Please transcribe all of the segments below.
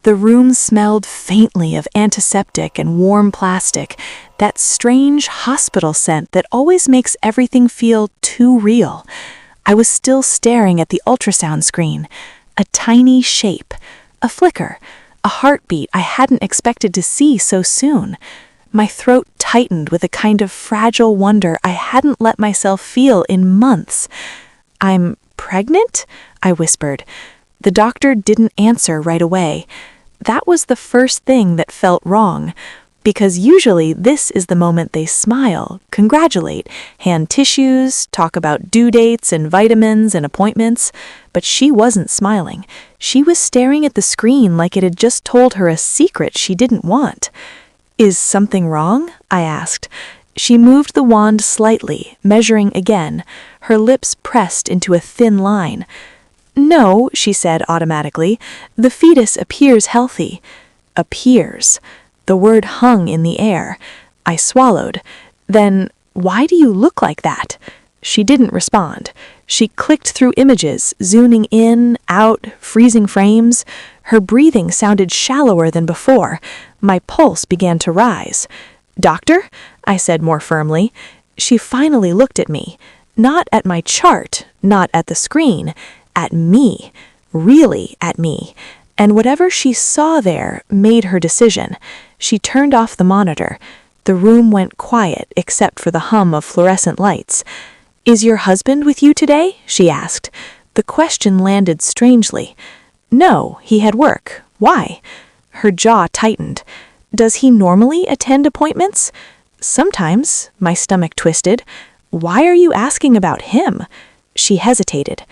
The room smelled faintly of antiseptic and warm plastic, that strange hospital scent that always makes everything feel too real. I was still staring at the ultrasound screen. A tiny shape, a flicker, a heartbeat I hadn't expected to see so soon. My throat tightened with a kind of fragile wonder I hadn't let myself feel in months. "I'm pregnant?" I whispered. The doctor didn't answer right away. That was the first thing that felt wrong, because usually this is the moment they smile, congratulate, hand tissues, talk about due dates and vitamins and appointments. But she wasn't smiling. She was staring at the screen like it had just told her a secret she didn't want. "Is something wrong?" I asked. She moved the wand slightly, measuring again, her lips pressed into a thin line. "No," she said automatically. "The fetus appears healthy." Appears. The word hung in the air. I swallowed. "Then why do you look like that?" She didn't respond. She clicked through images, zooming in, out, freezing frames. Her breathing sounded shallower than before. My pulse began to rise. "Doctor?" I said more firmly. She finally looked at me. Not at my chart, not at the screen. At me. Really at me. And whatever she saw there made her decision. She turned off the monitor. The room went quiet except for the hum of fluorescent lights. "Is your husband with you today?" she asked. The question landed strangely. "No, he had work. Why?" Her jaw tightened. "Does he normally attend appointments?" "Sometimes." My stomach twisted. "Why are you asking about him?" She hesitated.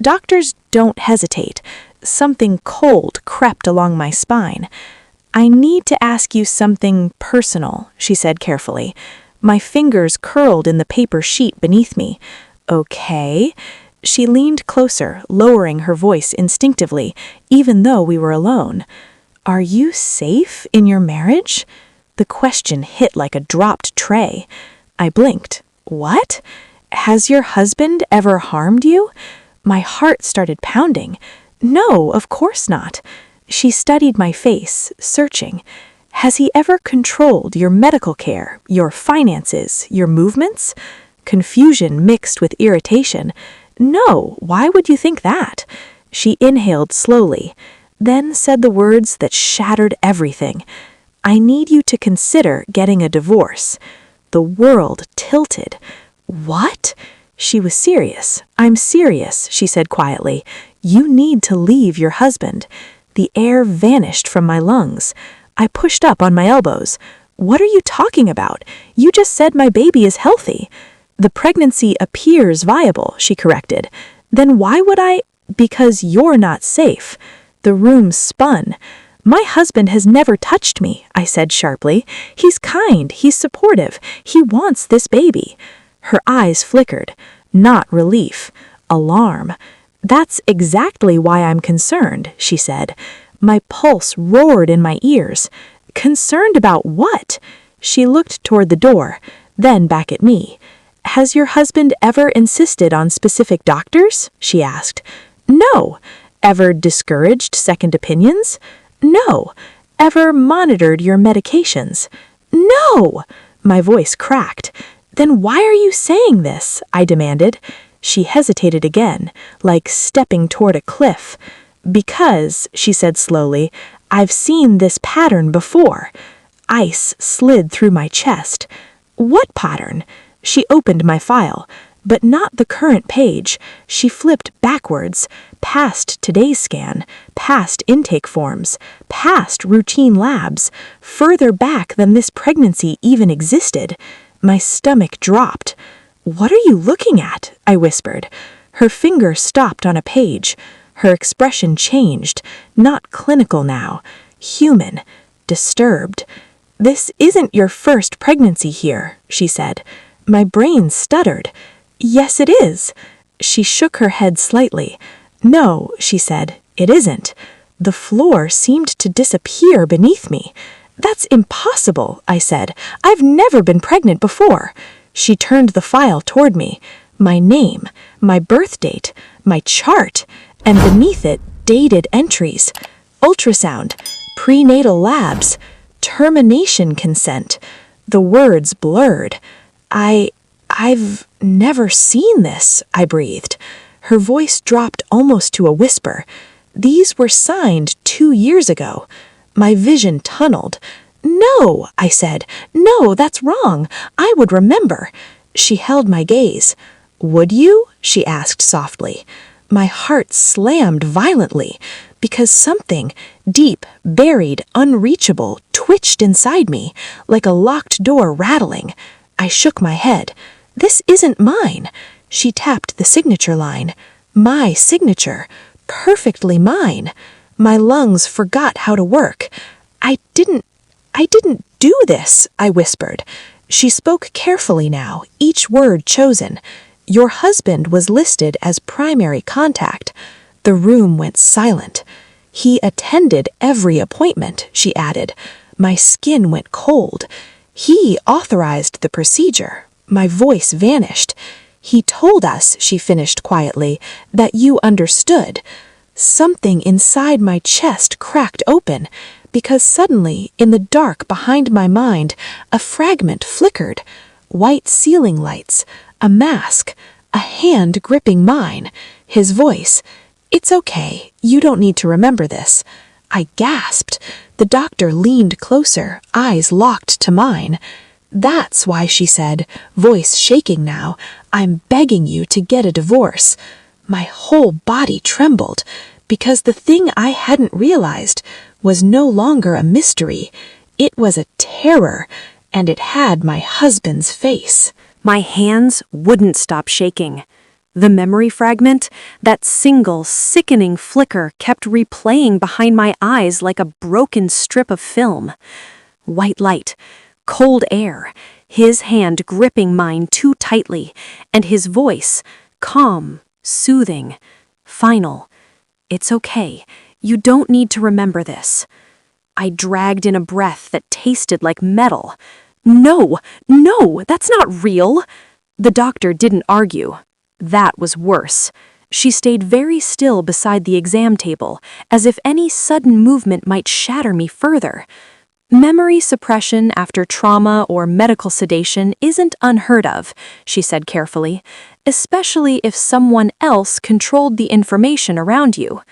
Doctors don't hesitate. Something cold crept along my spine. "I need to ask you something personal," she said carefully. My fingers curled in the paper sheet beneath me. "Okay." She leaned closer, lowering her voice instinctively, even though we were alone. "Are you safe in your marriage?" The question hit like a dropped tray. I blinked. "What? Has your husband ever harmed you?" My heart started pounding. "No, of course not." She studied my face, searching. "Has he ever controlled your medical care, your finances, your movements?" Confusion mixed with irritation. "No, why would you think that?" She inhaled slowly, then said the words that shattered everything. "I need you to consider getting a divorce." The world tilted. "What?" She was serious. "I'm serious," she said quietly. "You need to leave your husband." The air vanished from my lungs. I pushed up on my elbows. "What are you talking about? You just said my baby is healthy." "The pregnancy appears viable," she corrected. "Then why would I—" "Because you're not safe." The room spun. "My husband has never touched me," I said sharply. "He's kind, he's supportive, he wants this baby." Her eyes flickered. Not relief. Alarm. "That's exactly why I'm concerned," she said. My pulse roared in my ears. "Concerned about what?" She looked toward the door, then back at me. "Has your husband ever insisted on specific doctors?" she asked. "No." "Ever discouraged second opinions?" "No." "Ever monitored your medications?" "No." My voice cracked. "Then why are you saying this?" I demanded. She hesitated again, like stepping toward a cliff. "Because," she said slowly, "I've seen this pattern before." Ice slid through my chest. "What pattern?" She opened my file, but not the current page. She flipped backwards, past today's scan, past intake forms, past routine labs, further back than this pregnancy even existed. My stomach dropped. "What are you looking at?" I whispered. Her finger stopped on a page. Her expression changed, not clinical now, human, disturbed. "This isn't your first pregnancy here," she said. My brain stuttered. "Yes, it is." She shook her head slightly. "No," she said, "it isn't." The floor seemed to disappear beneath me. "That's impossible," I said. "I've never been pregnant before." She turned the file toward me. My name, my birth date, my chart, and beneath it, dated entries. Ultrasound, Prenatal labs. Termination consent. The words blurred. I've never seen this, I breathed. Her voice dropped almost to a whisper. These were signed 2 years ago. My vision tunneled. No, I said. No, that's wrong. I would remember. She held my gaze. Would you? She asked softly. My heart slammed violently because something deep, buried, unreachable twitched inside me like a locked door rattling. I shook my head. This isn't mine. She tapped the signature line. My signature. Perfectly mine. My lungs forgot how to work. I didn't do this, I whispered. She spoke carefully now, each word chosen. Your husband was listed as primary contact. The room went silent. He attended every appointment, she added. My skin went cold. He authorized the procedure. My voice vanished. He told us, she finished quietly, that you understood. Something inside my chest cracked open, because suddenly, in the dark behind my mind, a fragment flickered. White ceiling lights, a mask, a hand gripping mine. His voice, "It's okay, you don't need to remember this." I gasped. The doctor leaned closer, eyes locked to mine. That's why, she said, voice shaking now, I'm begging you to get a divorce. My whole body trembled, because the thing I hadn't realized was no longer a mystery. It was a terror, and it had my husband's face. My hands wouldn't stop shaking. The memory fragment, that single, sickening flicker, kept replaying behind my eyes like a broken strip of film. White light, cold air, his hand gripping mine too tightly, and his voice, calm, soothing, final. It's okay. You don't need to remember this. I dragged in a breath that tasted like metal. No, that's not real. The doctor didn't argue. That was worse. She stayed very still beside the exam table, as if any sudden movement might shatter me further. Memory suppression after trauma or medical sedation isn't unheard of, she said carefully, especially if someone else controlled the information around you.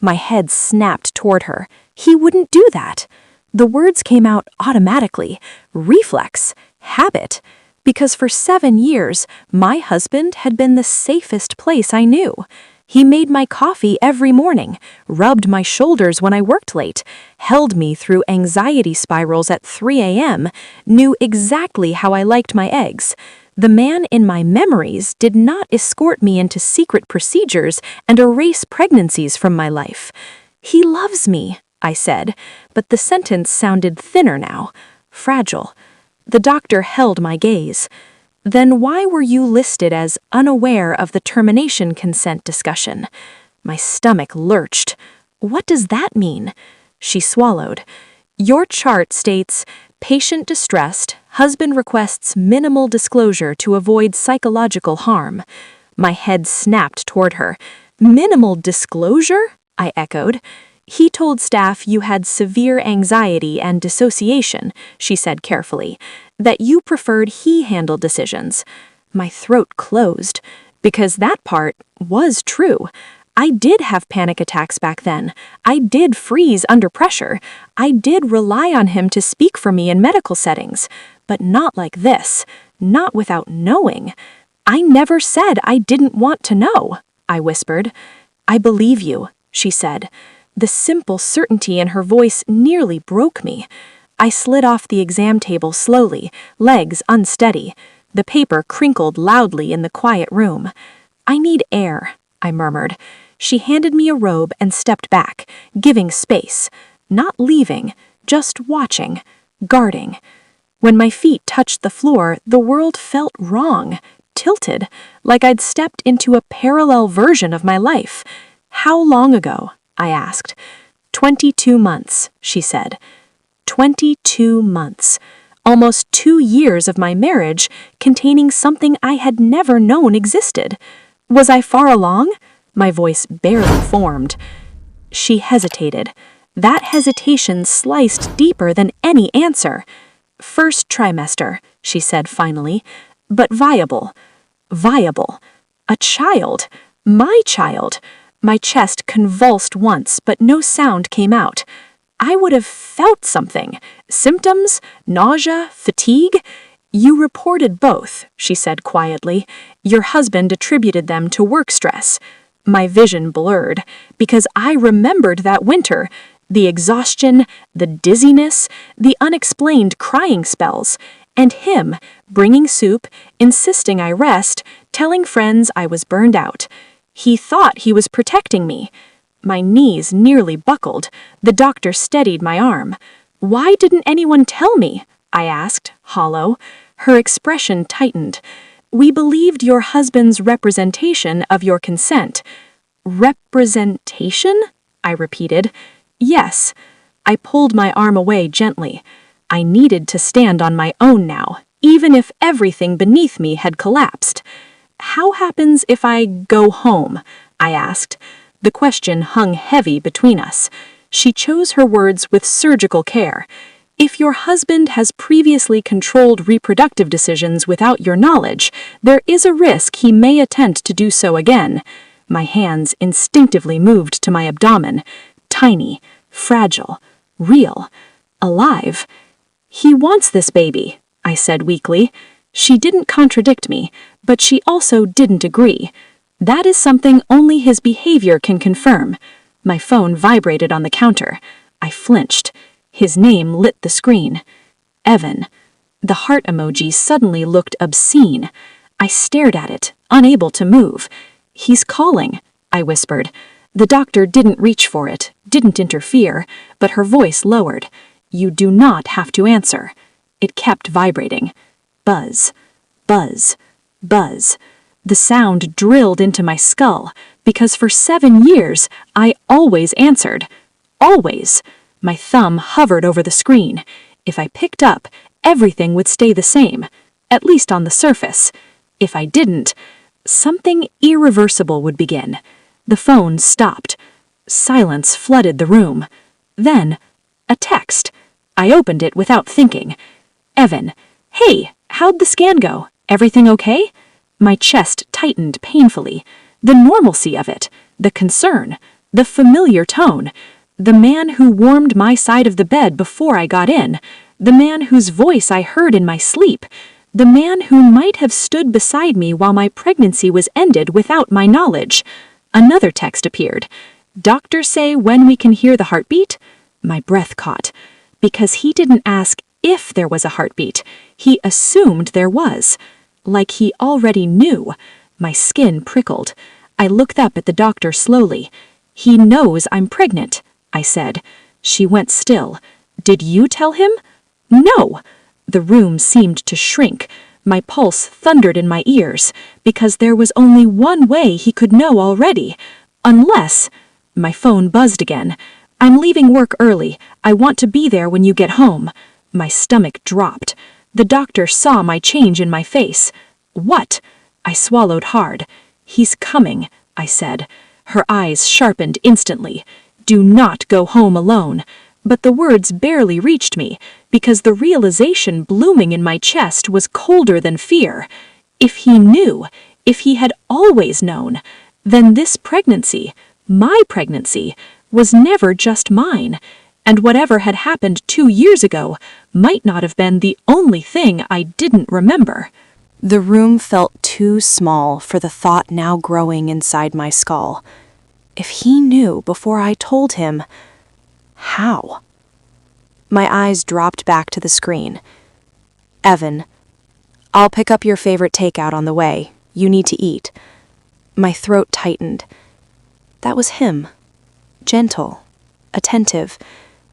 My head snapped toward her. He wouldn't do that. The words came out automatically, reflex, habit, because for 7 years, my husband had been the safest place I knew. He made my coffee every morning, rubbed my shoulders when I worked late, held me through anxiety spirals at 3 a.m., knew exactly how I liked my eggs. The man in my memories did not escort me into secret procedures and erase pregnancies from my life. He loves me, I said, but the sentence sounded thinner now, fragile. The doctor held my gaze. Then why were you listed as unaware of the termination consent discussion? My stomach lurched. What does that mean? She swallowed. Your chart states, patient distressed, husband requests minimal disclosure to avoid psychological harm. My head snapped toward her. Minimal disclosure? I echoed. He told staff you had severe anxiety and dissociation, she said carefully, that you preferred he handle decisions. My throat closed, because that part was true. I did have panic attacks back then. I did freeze under pressure. I did rely on him to speak for me in medical settings, but not like this, not without knowing. I never said I didn't want to know, I whispered. I believe you, she said. The simple certainty in her voice nearly broke me. I slid off the exam table slowly, legs unsteady. The paper crinkled loudly in the quiet room. I need air, I murmured. She handed me a robe and stepped back, giving space. Not leaving, just watching, guarding. When my feet touched the floor, the world felt wrong, tilted, like I'd stepped into a parallel version of my life. How long ago? I asked. 22 months, she said. 22 months. Almost 2 years of my marriage containing something I had never known existed. Was I far along? My voice barely formed. She hesitated. That hesitation sliced deeper than any answer. "First trimester," she said finally, "but viable. Viable. A child. My child." My chest convulsed once, but no sound came out. I would have felt something. Symptoms? Nausea? Fatigue? "You reported both," she said quietly. "Your husband attributed them to work stress." My vision blurred, because I remembered that winter. The exhaustion, the dizziness, the unexplained crying spells, and him bringing soup, insisting I rest, telling friends I was burned out. He thought he was protecting me. My knees nearly buckled. The doctor steadied my arm. "Why didn't anyone tell me?" I asked, hollow. Her expression tightened. "We believed your husband's representation of your consent." "Representation?" I repeated. "Yes." I pulled my arm away gently. I needed to stand on my own now, even if everything beneath me had collapsed. "How happens if I go home?" I asked. The question hung heavy between us. She chose her words with surgical care. "If your husband has previously controlled reproductive decisions without your knowledge, there is a risk he may attempt to do so again." My hands instinctively moved to my abdomen. Tiny, fragile, real, alive. "He wants this baby," I said weakly. She didn't contradict me, but she also didn't agree. That is something only his behavior can confirm. My phone vibrated on the counter. I flinched. His name lit the screen. Evan. The heart emoji suddenly looked obscene. I stared at it, unable to move. "He's calling," I whispered. The doctor didn't reach for it, didn't interfere, but her voice lowered. "You do not have to answer." It kept vibrating. Buzz, buzz, buzz. The sound drilled into my skull, because for 7 years I always answered. Always. My thumb hovered over the screen. If I picked up, everything would stay the same, at least on the surface. If I didn't, something irreversible would begin. The phone stopped. Silence flooded the room. Then, a text. I opened it without thinking. "Evan, hey, how'd the scan go? Everything okay?" My chest tightened painfully. The normalcy of it, the concern, the familiar tone. The man who warmed my side of the bed before I got in. The man whose voice I heard in my sleep. The man who might have stood beside me while my pregnancy was ended without my knowledge. Another text appeared. "Doctors say when we can hear the heartbeat?" My breath caught. Because he didn't ask if there was a heartbeat. He assumed there was. Like he already knew. My skin prickled. I looked up at the doctor slowly. "He knows I'm pregnant," I said. She went still. "Did you tell him?" "No!" The room seemed to shrink. My pulse thundered in my ears, because there was only one way he could know already. Unless... My phone buzzed again. "I'm leaving work early. I want to be there when you get home." My stomach dropped. The doctor saw my change in my face. "What?" I swallowed hard. "He's coming," I said. Her eyes sharpened instantly. "Do not go home alone." But the words barely reached me, because the realization blooming in my chest was colder than fear. If he knew, if he had always known, then this pregnancy, my pregnancy, was never just mine, and whatever had happened 2 years ago might not have been the only thing I didn't remember. The room felt too small for the thought now growing inside my skull. If he knew before I told him, how? My eyes dropped back to the screen. "Evan, I'll pick up your favorite takeout on the way. You need to eat." My throat tightened. That was him. Gentle, attentive,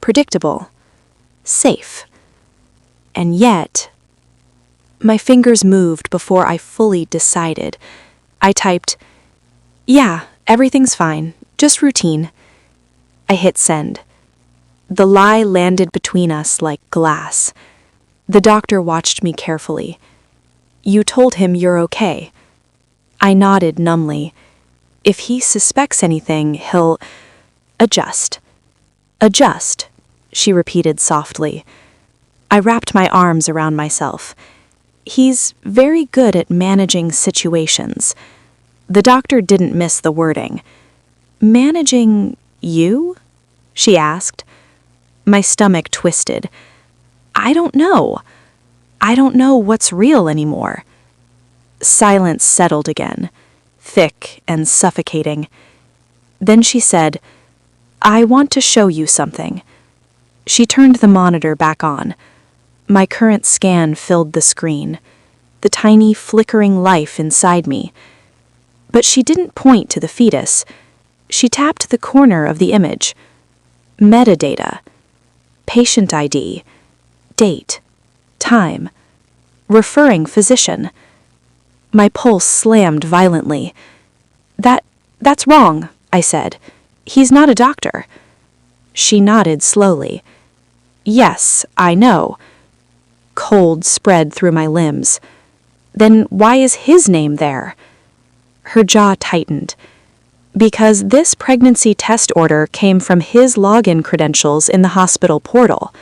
predictable, safe. And yet... My fingers moved before I fully decided. I typed, "Yeah, everything's fine, just routine." I hit send. The lie landed between us like glass. The doctor watched me carefully. "You told him you're okay." I nodded numbly. If he suspects anything, he'll adjust. Adjust, she repeated softly. I wrapped my arms around myself. He's very good at managing situations. The doctor didn't miss the wording. Managing you? She asked. My stomach twisted. I don't know. I don't know what's real anymore. Silence settled again, thick and suffocating. Then she said, I want to show you something. She turned the monitor back on. My current scan filled the screen, the tiny flickering life inside me. But she didn't point to the fetus. She tapped the corner of the image. Metadata. Patient ID. Date. Time. Referring physician. My pulse slammed violently. That's wrong, I said. He's not a doctor. She nodded slowly. Yes, I know. Cold spread through my limbs. Then why is his name there? Her jaw tightened. Because this pregnancy test order came from his login credentials in the hospital portal.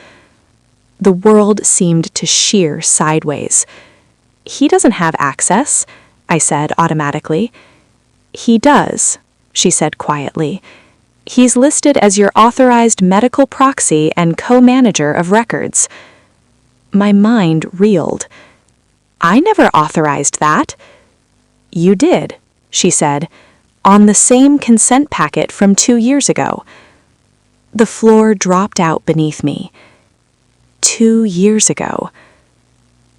The world seemed to shear sideways. He doesn't have access, I said automatically. He does, she said quietly. He's listed as your authorized medical proxy and co-manager of records. My mind reeled. I never authorized that. You did, she said, on the same consent packet from 2 years ago. The floor dropped out beneath me. 2 years ago.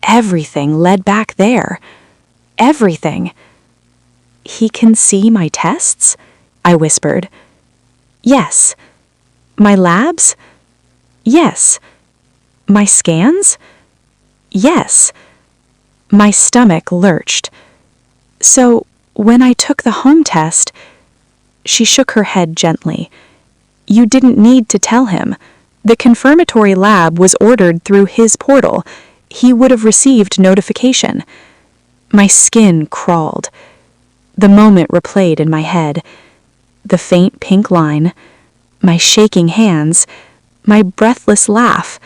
Everything led back there. Everything. He can see my tests? I whispered. Yes. My labs? Yes. My scans? Yes. My stomach lurched. So, when I took the home test, she shook her head gently. You didn't need to tell him. The confirmatory lab was ordered through his portal. He would have received notification. My skin crawled. The moment replayed in my head. The faint pink line, my shaking hands, my breathless laugh,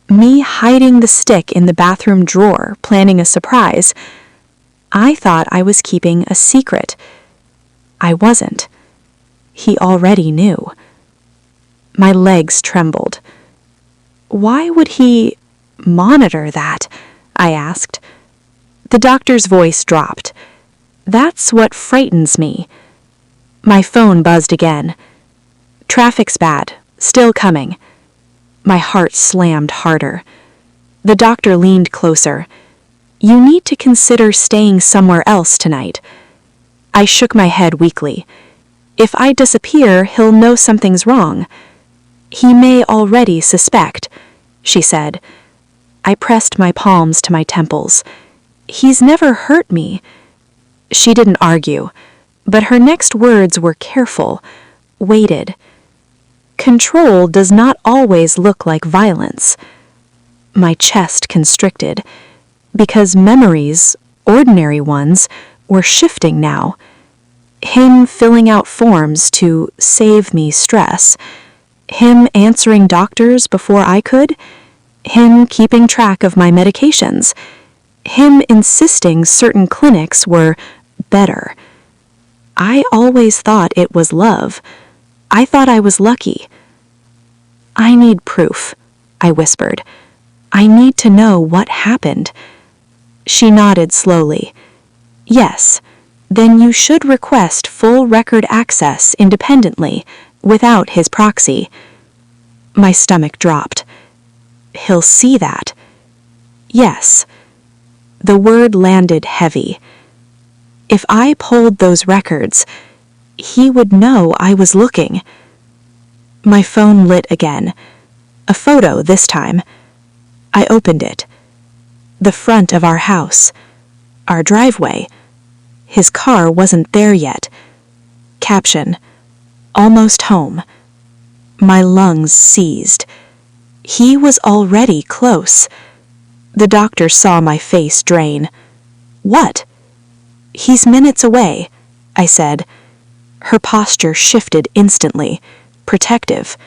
me hiding the stick in the bathroom drawer, planning a surprise. I thought I was keeping a secret. I wasn't. He already knew. My legs trembled. Why would he monitor that? I asked. The doctor's voice dropped. That's what frightens me. My phone buzzed again. Traffic's bad. Still coming. My heart slammed harder. The doctor leaned closer. You need to consider staying somewhere else tonight. I shook my head weakly. If I disappear, he'll know something's wrong. He may already suspect, she said. I pressed my palms to my temples. He's never hurt me. She didn't argue, but her next words were careful, weighted. Control does not always look like violence. My chest constricted, because memories, ordinary ones, were shifting now. Him filling out forms to save me stress. Him answering doctors before I could. Him keeping track of my medications. Him insisting certain clinics were better. I always thought it was love. I thought I was lucky. I need proof, I whispered. I need to know what happened. She nodded slowly. Yes, then you should request full record access independently, without his proxy. My stomach dropped. He'll see that. Yes. The word landed heavy. If I pulled those records, he would know I was looking. My phone lit again. A photo this time. I opened it. The front of our house. Our driveway. His car wasn't there yet. Caption: Almost home. My lungs seized. He was already close. The doctor saw my face drain. What? He's minutes away, I said. Her posture shifted instantly, protective.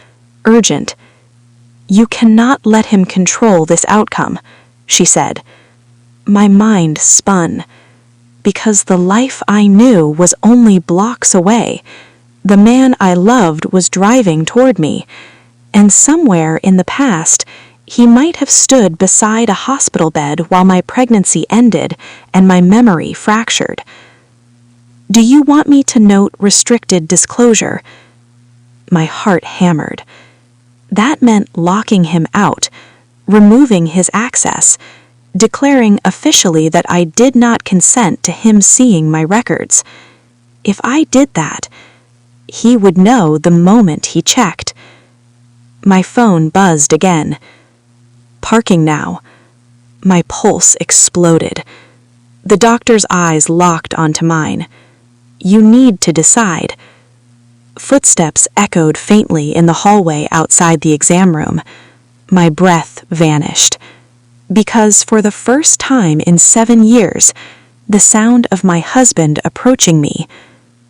urgent. "You cannot let him control this outcome," she said. My mind spun, because the life I knew was only blocks away. The man I loved was driving toward me, and somewhere in the past, he might have stood beside a hospital bed while my pregnancy ended and my memory fractured. "Do you want me to note restricted disclosure?" My heart hammered. That meant locking him out, removing his access, declaring officially that I did not consent to him seeing my records. If I did that, he would know the moment he checked. My phone buzzed again. Parking now. My pulse exploded. The doctor's eyes locked onto mine. "You need to decide." Footsteps echoed faintly in the hallway outside the exam room. My breath vanished. Because for the first time in 7 years, the sound of my husband approaching me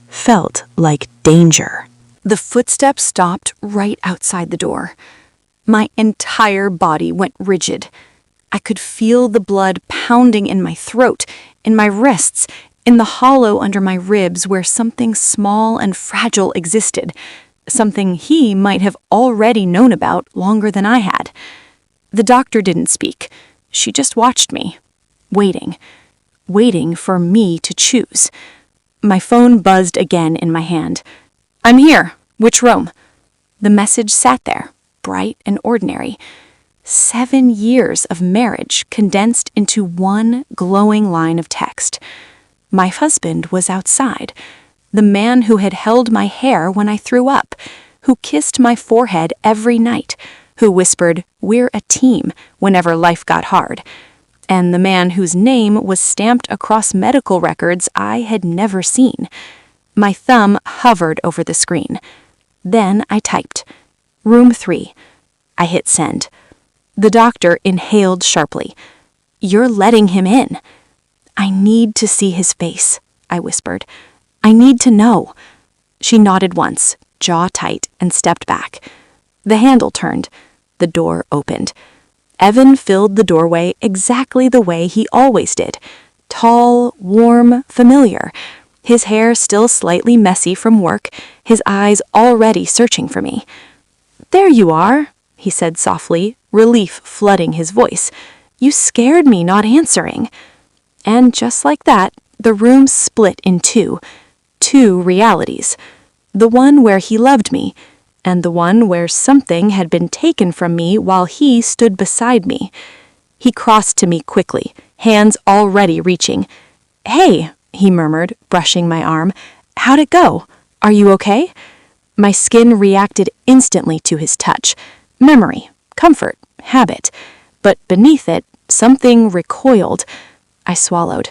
felt like danger. The footsteps stopped right outside the door. My entire body went rigid. I could feel the blood pounding in my throat, in my wrists, in the hollow under my ribs where something small and fragile existed, something he might have already known about longer than I had. The doctor didn't speak. She just watched me, waiting for me to choose. My phone buzzed again in my hand. "I'm here. Which room?" The message sat there, bright and ordinary. 7 years of marriage condensed into one glowing line of text. My husband was outside, the man who had held my hair when I threw up, who kissed my forehead every night, who whispered, "We're a team," whenever life got hard, and the man whose name was stamped across medical records I had never seen. My thumb hovered over the screen. Then I typed, "Room 3. I hit send. The doctor inhaled sharply. "You're letting him in." "I need to see his face," I whispered. "I need to know." She nodded once, jaw tight, and stepped back. The handle turned. The door opened. Evan filled the doorway exactly the way he always did. Tall, warm, familiar. His hair still slightly messy from work, his eyes already searching for me. "There you are," he said softly, relief flooding his voice. "You scared me not answering." And just like that, the room split in two realities. The one where he loved me, and the one where something had been taken from me while he stood beside me. He crossed to me quickly, hands already reaching. "Hey," he murmured, brushing my arm. "How'd it go? Are you okay?" My skin reacted instantly to his touch. Memory, comfort, habit. But beneath it, something recoiled. I swallowed.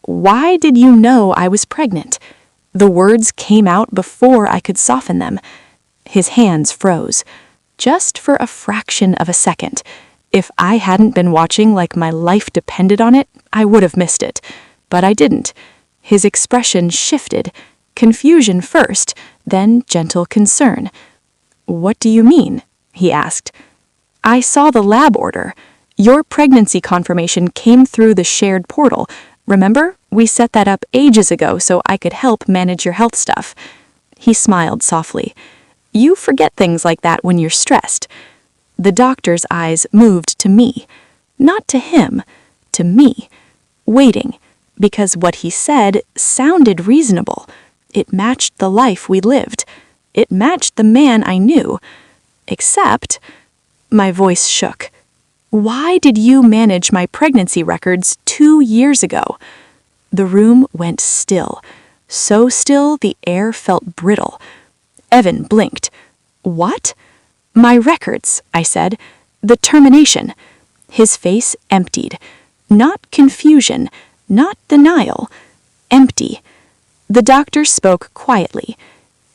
"Why did you know I was pregnant?" The words came out before I could soften them. His hands froze, just for a fraction of a second. If I hadn't been watching like my life depended on it, I would have missed it. But I didn't. His expression shifted, confusion first, then gentle concern. "What do you mean?" he asked. "I saw the lab order. Your pregnancy confirmation came through the shared portal. Remember? We set that up ages ago so I could help manage your health stuff." He smiled softly. "You forget things like that when you're stressed." The doctor's eyes moved to me. Not to him, to me. Waiting, because what he said sounded reasonable. It matched the life we lived. It matched the man I knew. Except, my voice shook. "Why did you manage my pregnancy records 2 years ago?" The room went still. So still the air felt brittle. Evan blinked. "What?" "My records," I said. "The termination." His face emptied. Not confusion, not denial. Empty. The doctor spoke quietly.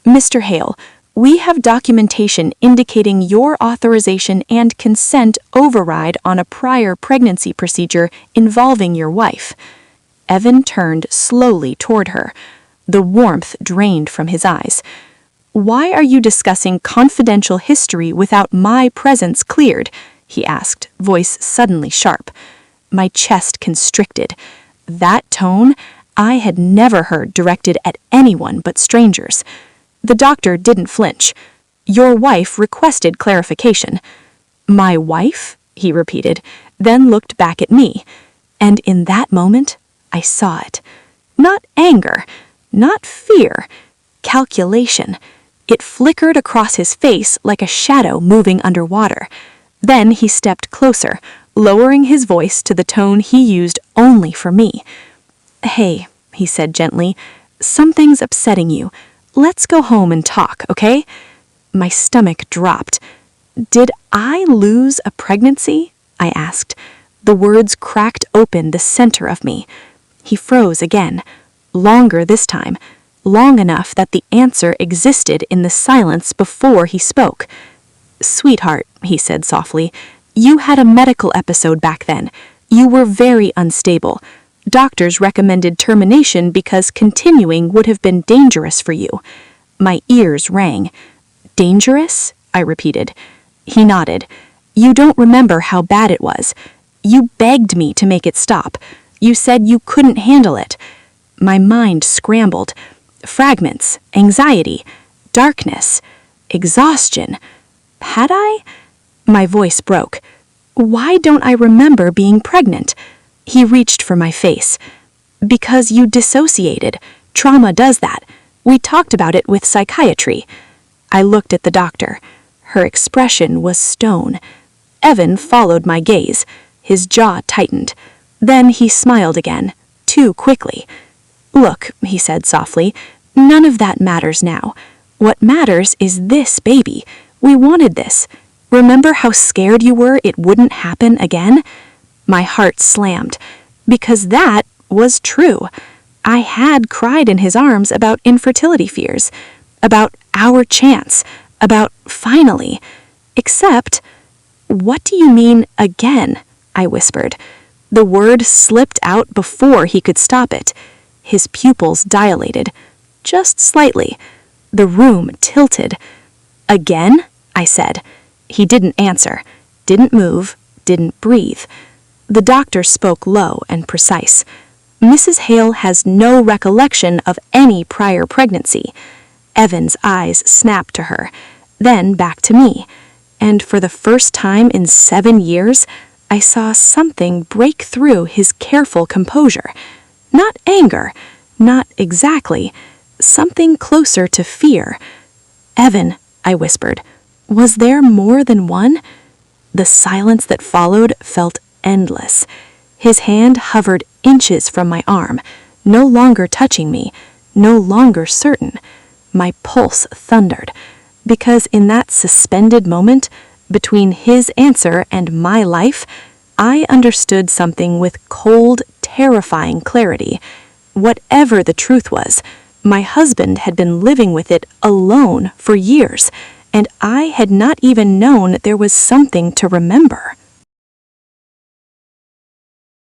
"Mr. Hale, we have documentation indicating your authorization and consent override on a prior pregnancy procedure involving your wife." Evan turned slowly toward her. The warmth drained from his eyes. "Why are you discussing confidential history without my presence cleared?" he asked, voice suddenly sharp. My chest constricted. That tone I had never heard directed at anyone but strangers. The doctor didn't flinch. "Your wife requested clarification." "My wife?" he repeated, then looked back at me. And in that moment, I saw it. Not anger, not fear, calculation. It flickered across his face like a shadow moving underwater. Then he stepped closer, lowering his voice to the tone he used only for me. "Hey," he said gently, "something's upsetting you. Let's go home and talk, okay?" My stomach dropped. "Did I lose a pregnancy?" I asked. The words cracked open the center of me. He froze again, longer this time, long enough that the answer existed in the silence before he spoke. "Sweetheart," he said softly, "you had a medical episode back then. You were very unstable. Doctors recommended termination because continuing would have been dangerous for you." My ears rang. "Dangerous?" I repeated. He nodded. "You don't remember how bad it was. You begged me to make it stop. You said you couldn't handle it." My mind scrambled. Fragments, anxiety, darkness, exhaustion. Had I? My voice broke. "Why don't I remember being pregnant?" He reached for my face. "Because you dissociated. Trauma does that. We talked about it with psychiatry." I looked at the doctor. Her expression was stone. Evan followed my gaze. His jaw tightened. Then he smiled again, too quickly. "Look," he said softly, "none of that matters now. What matters is this baby. We wanted this. Remember how scared you were it wouldn't happen again?" My heart slammed, because that was true. I had cried in his arms about infertility fears, about our chance, about finally. Except, "What do you mean again?" I whispered. The word slipped out before he could stop it. His pupils dilated, just slightly. The room tilted. "Again?" I said. He didn't answer, didn't move, didn't breathe. The doctor spoke low and precise. "Mrs. Hale has no recollection of any prior pregnancy." Evan's eyes snapped to her, then back to me. And for the first time in 7 years, I saw something break through his careful composure. Not anger, not exactly, something closer to fear. "Evan," I whispered, "was there more than one?" The silence that followed felt endless. His hand hovered inches from my arm, no longer touching me, no longer certain. My pulse thundered, because in that suspended moment, between his answer and my life, I understood something with cold, terrifying clarity. Whatever the truth was, my husband had been living with it alone for years, and I had not even known there was something to remember.